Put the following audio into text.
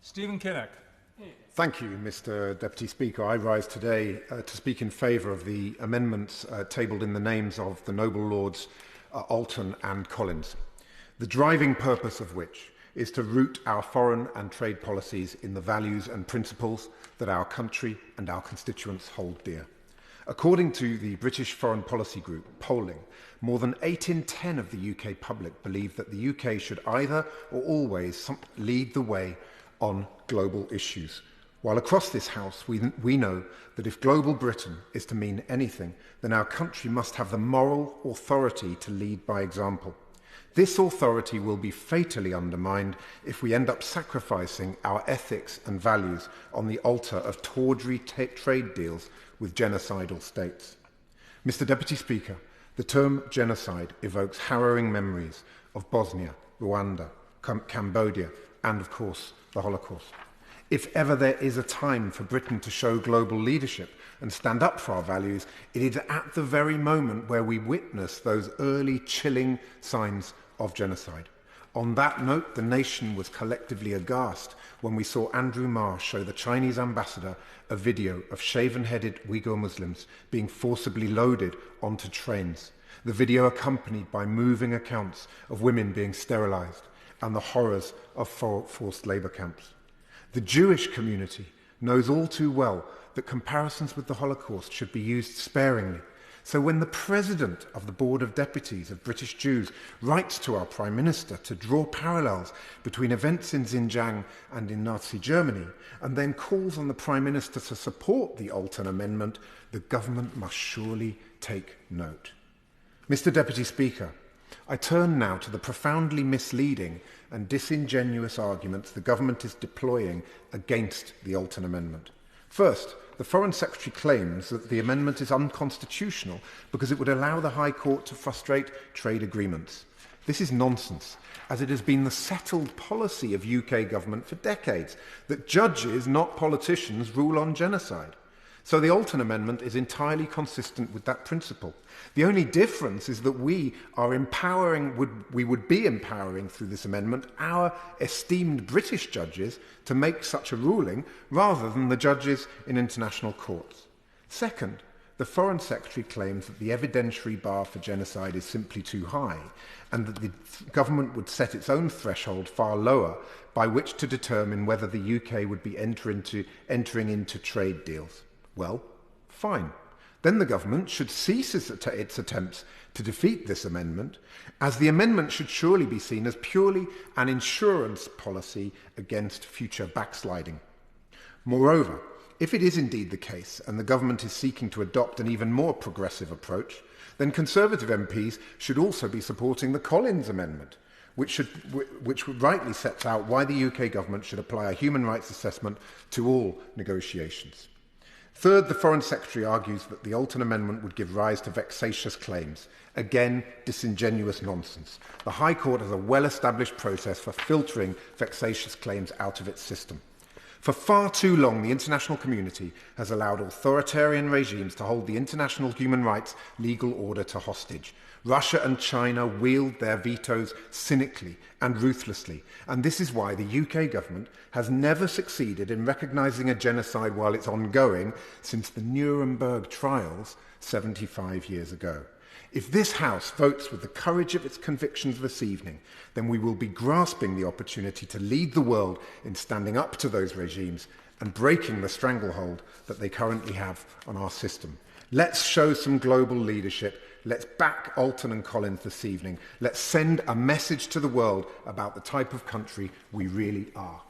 Stephen Kinnock. Thank you, Mr. Deputy Speaker. I rise today to speak in favour of the amendments tabled in the names of the Noble Lords Alton and Collins, the driving purpose of which is to root our foreign and trade policies in the values and principles that our country and our constituents hold dear. According to the British Foreign Policy Group polling, more than 8 in 10 of the UK public believe that the UK should either or always lead the way on global issues. While across this House we know that if global Britain is to mean anything, then our country must have the moral authority to lead by example. This authority will be fatally undermined if we end up sacrificing our ethics and values on the altar of tawdry trade deals with genocidal states. Mr. Deputy Speaker, the term genocide evokes harrowing memories of Bosnia, Rwanda, Cambodia, and of course, the Holocaust. If ever there is a time for Britain to show global leadership and stand up for our values, it is at the very moment where we witness those early chilling signs of genocide. On that note, the nation was collectively aghast when we saw Andrew Marr show the Chinese ambassador a video of shaven-headed Uyghur Muslims being forcibly loaded onto trains. The video accompanied by moving accounts of women being sterilized and the horrors of forced labor camps. The Jewish community knows all too well that comparisons with the Holocaust should be used sparingly. So when the President of the Board of Deputies of British Jews writes to our Prime Minister to draw parallels between events in Xinjiang and in Nazi Germany, and then calls on the Prime Minister to support the Alton Amendment, the government must surely take note. Mr. Deputy Speaker, I turn now to the profoundly misleading and disingenuous arguments the government is deploying against the Alton Amendment. First, the Foreign Secretary claims that the amendment is unconstitutional because it would allow the High Court to frustrate trade agreements. This is nonsense, as it has been the settled policy of UK government for decades that judges, not politicians, rule on genocide. So the Alton Amendment is entirely consistent with that principle. The only difference is that we would be empowering through this amendment our esteemed British judges to make such a ruling rather than the judges in international courts. Second, the Foreign Secretary claims that the evidentiary bar for genocide is simply too high and that the government would set its own threshold far lower by which to determine whether the UK would be entering into trade deals. Well, fine. Then the government should cease its attempts to defeat this amendment, as the amendment should surely be seen as purely an insurance policy against future backsliding. Moreover, if it is indeed the case and the government is seeking to adopt an even more progressive approach, then Conservative MPs should also be supporting the Collins Amendment, which rightly sets out why the UK government should apply a human rights assessment to all negotiations. Third, the Foreign Secretary argues that the Alton Amendment would give rise to vexatious claims. Again, disingenuous nonsense. The High Court has a well-established process for filtering vexatious claims out of its system. For far too long, the international community has allowed authoritarian regimes to hold the international human rights legal order to hostage. Russia and China wield their vetoes cynically and ruthlessly, and this is why the UK government has never succeeded in recognising a genocide while it's ongoing since the Nuremberg trials 75 years ago. If this House votes with the courage of its convictions this evening, then we will be grasping the opportunity to lead the world in standing up to those regimes and breaking the stranglehold that they currently have on our system. Let's show some global leadership. Let's back Alton and Collins this evening. Let's send a message to the world about the type of country we really are.